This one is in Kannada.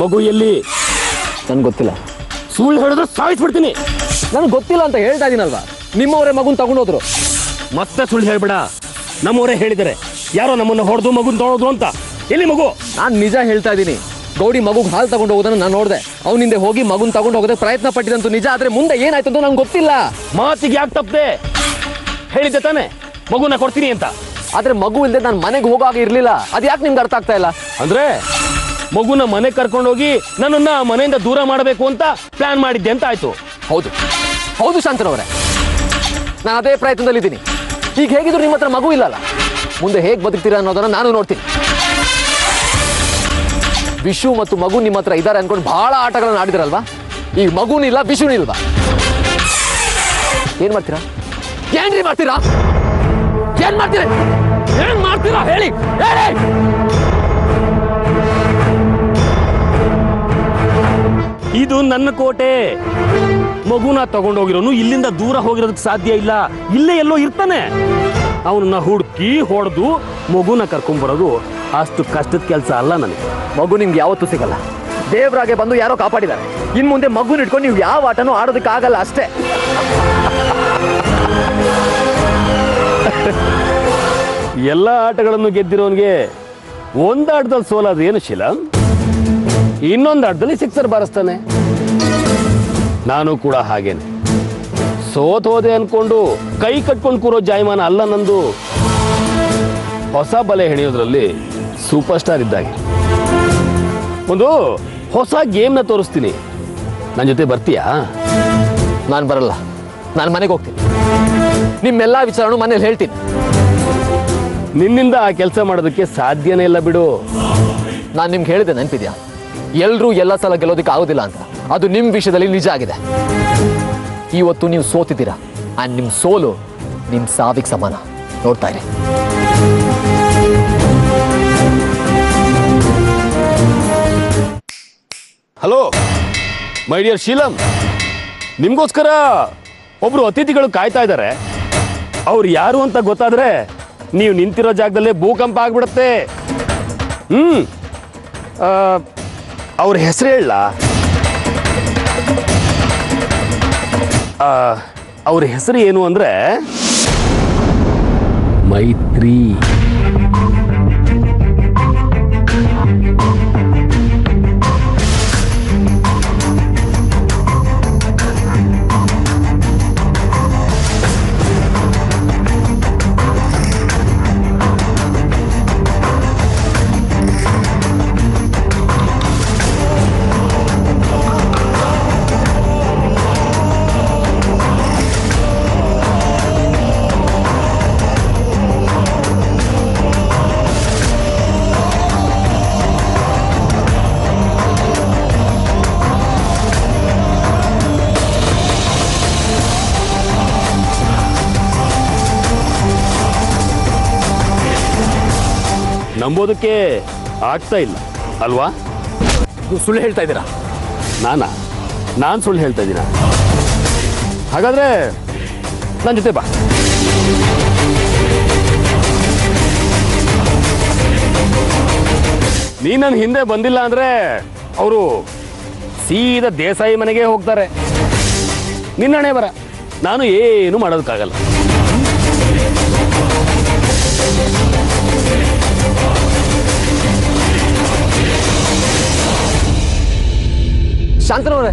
ಮಗು ಎಲ್ಲಿ? ನನ್ಗೆ ಗೊತ್ತಿಲ್ಲ. ಸುಳ್ಳು ಹೇಳಿದ್ರೆ ಸಾಯಿಸ್ಬಿಡ್ತೀನಿ. ನನ್ಗೆ ಗೊತ್ತಿಲ್ಲ ಅಂತ ಹೇಳ್ತಾ ಇದೀನಲ್ವಾ. ನಿಮ್ಮವರೇ ಮಗುನ್ ತಗೊಂಡೋದ್ರು. ಮತ್ತೆ ಸುಳ್ಳು ಹೇಳ್ಬೇಡ. ನಮ್ಮವರೇ ಹೇಳಿದ್ದಾರೆ ಯಾರೋ ನಮ್ಮನ್ನ ಹೊಡೆದು ಮಗುನ್ ತಗೊಳೋದು ಅಂತ. ಎಲ್ಲಿ ಮಗು? ನಾನು ನಿಜ ಹೇಳ್ತಾ ಇದ್ದೀನಿ. ಗೌಡಿ ಮಗುಗೆ ಹಾಲು ತಗೊಂಡು ಹೋಗೋದನ್ನ ನಾನು ನೋಡಿದೆ. ಅವನಿಂದ ಹೋಗಿ ಮಗುನ್ ತಗೊಂಡು ಹೋಗೋದಕ್ಕೆ ಪ್ರಯತ್ನ ಪಟ್ಟಿದಂತೂ ನಿಜ. ಆದ್ರೆ ಮುಂದೆ ಏನಾಯ್ತು ಅಂತ ನಂಗೆ ಗೊತ್ತಿಲ್ಲ. ಮಾತಿಗೆ ಯಾಕೆ ತಪ್ಪದೆ? ಹೇಳಿದ್ದೆ ತಾನೆ ಮಗುನ ಕೊಡ್ತೀನಿ ಅಂತ. ಆದ್ರೆ ಮಗು ಇಲ್ಲದೆ ನಾನು ಮನೆಗೆ ಹೋಗಾಗ ಇರ್ಲಿಲ್ಲ. ಅದು ಯಾಕೆ ನಿಮ್ಗೆ ಅರ್ಥ ಆಗ್ತಾ ಇಲ್ಲ? ಅಂದ್ರೆ ಮಗುನ ಮನೆ ಕರ್ಕೊಂಡೋಗಿ ನನ್ನನ್ನ ಮನೆಯಿಂದ ದೂರ ಮಾಡಬೇಕು ಅಂತ ಪ್ಲಾನ್ ಮಾಡಿದ್ದೆ ಅಂತ ಆಯ್ತು. ಹೌದು ಹೌದು ಶಾಂತನವರೇ, ನಾನು ಅದೇ ಪ್ರಯತ್ನದಲ್ಲಿದ್ದೀನಿ. ಈಗ ಹೇಗಿದ್ರು ನಿಮ್ಮ ಹತ್ರ ಮಗು ಇಲ್ಲಲ್ಲ, ಮುಂದೆ ಹೇಗೆ ಬದುಕ್ತೀರಾ ಅನ್ನೋದನ್ನ ನಾನು ನೋಡ್ತೀನಿ. ವಿಶು ಮತ್ತು ಮಗು ನಿಮ್ಮ ಹತ್ರ ಇದ್ದಾರೆ ಅನ್ಕೊಂಡು ಬಹಳ ಆಟಗಳನ್ನ ಆಡಿದ್ರಲ್ವಾ. ಈಗ ಮಗುನಿಲ್ಲ ವಿಶುನಿಲ್ವಾ? ಏನ್ ಮಾಡ್ತೀರಾ? ಏನ್ರಿ ಮಾಡ್ತೀರಾ? ಏನ್ ಮಾಡ್ತೀರಾ? ಏನ್ ಮಾಡ್ತೀರಾ ಹೇಳಿ ಹೇಳಿ. ಇದು ನನ್ನ ಕೋಟೆ. ಮಗುನ ತಗೊಂಡೋಗಿರೋನು ಇಲ್ಲಿಂದ ದೂರ ಹೋಗಿರೋದಕ್ಕೆ ಸಾಧ್ಯ ಇಲ್ಲ. ಇಲ್ಲೇ ಎಲ್ಲೋ ಇರ್ತಾನೆ. ಅವನನ್ನ ಹುಡುಕಿ ಹೊಡೆದು ಮಗುನ ಕರ್ಕೊಂಡ್ಬರೋದು ಅಷ್ಟು ಕಷ್ಟದ ಕೆಲಸ ಅಲ್ಲ ನನಗೆ. ಮಗು ನಿಮ್ಗೆ ಯಾವತ್ತೂ ಸಿಗಲ್ಲ. ದೇವ್ರಾಗೆ ಬಂದು ಯಾರೋ ಕಾಪಾಡಿದ್ದಾರೆ. ಇನ್ ಮುಂದೆ ಮಗುನ ಇಟ್ಕೊಂಡು ನೀವು ಯಾವ ಆಟನೂ ಆಡೋದಕ್ಕಾಗಲ್ಲ ಅಷ್ಟೇ. ಎಲ್ಲ ಆಟಗಳನ್ನು ಗೆದ್ದಿರೋನ್ಗೆ ಒಂದು ಆಟದಲ್ಲಿ ಸೋಲಾದ್ರೆ ಏನು ಶೀಲ? ಇನ್ನೊಂದು ಆಟದಲ್ಲಿ ಸಿಕ್ಸರ್ ಬಾರಿಸ್ತಾನೆ. ನಾನು ಕೂಡ ಹಾಗೇನೆ. ಸೋತೋದೆ ಅನ್ಕೊಂಡು ಕೈ ಕಟ್ಕೊಂಡು ಕೂರೋ ಜಾಯಮಾನ ಅಲ್ಲ ನಂದು. ಹೊಸ ಬಲೆ ಹೆಣಿಯೋದ್ರಲ್ಲಿ ಸೂಪರ್ ಸ್ಟಾರ್ ಇದ್ದಾಗೆ. ಒಂದು ಹೊಸ ಗೇಮ್ನ ತೋರಿಸ್ತೀನಿ, ನನ್ನ ಜೊತೆ ಬರ್ತೀಯಾ? ನಾನು ಬರಲ್ಲ. ನಾನು ಮನೆಗೆ ಹೋಗ್ತೀನಿ. ನಿಮ್ಮೆಲ್ಲ ವಿಚಾರನೂ ಮನೇಲಿ ಹೇಳ್ತೀನಿ. ನಿನ್ನಿಂದ ಆ ಕೆಲಸ ಮಾಡೋದಕ್ಕೆ ಸಾಧ್ಯನೇ ಇಲ್ಲ ಬಿಡು. ನಾನು ನಿಮ್ಗೆ ಹೇಳಿದೆ ನೆನಪಿದ್ಯಾ? ಎಲ್ಲರೂ ಎಲ್ಲ ಸಲ ಗೆಲ್ಲೋದಕ್ಕೆ ಆಗೋದಿಲ್ಲ ಅಂತ. ಅದು ನಿಮ್ಮ ವಿಷಯದಲ್ಲಿ ನಿಜ ಆಗಿದೆ. ಇವತ್ತು ನೀವು ಸೋತಿದ್ದೀರಾ. ಆ್ಯಂಡ್ ನಿಮ್ಮ ಸೋಲು ನಿಮ್ಮ ಸಾವಿಗೆ ಸಮಾನ. ನೋಡ್ತಾ ಇರಿ. ಹಲೋ ಮೈ ಡಿಯರ್ ಶೀಲಂ, ನಿಮ್ಗೋಸ್ಕರ ಒಬ್ರು ಅತಿಥಿಗಳು ಕಾಯ್ತಾ ಇದ್ದಾರೆ. ಅವ್ರು ಯಾರು ಅಂತ ಗೊತ್ತಾದ್ರೆ ನೀವು ನಿಂತಿರೋ ಜಾಗದಲ್ಲೇ ಭೂಕಂಪ ಆಗ್ಬಿಡುತ್ತೆ. ಅವ್ರ ಹೆಸರು ಹೇಳ? ಅವ್ರ ಹೆಸರು ಏನು ಅಂದ್ರೆ ಮೈತ್ರಿ. ನಂಬೋದಕ್ಕೆ ಆಗ್ತಾ ಇಲ್ಲ ಅಲ್ವಾ? ನೀವು ಸುಳ್ಳು ಹೇಳ್ತಾ ಇದ್ದೀರಾ. ನಾನು ಸುಳ್ಳು ಹೇಳ್ತಾ ಇದ್ದೀನ? ಹಾಗಾದ್ರೆ ನನ್ನ ಜೊತೆ ಬಾ. ನೀ ನನ್ನ ಹಿಂದೆ ಬಂದಿಲ್ಲ ಅಂದ್ರೆ ಅವರು ಸೀದಾ ದೇಸಾಯಿ ಮನೆಗೆ ಹೋಗ್ತಾರೆ. ನಿನ್ನಣೆ ಬರ. ನಾನು ಏನು ಮಾಡೋದಕ್ಕಾಗಲ್ಲ. ಶಾಂತನವರೇ,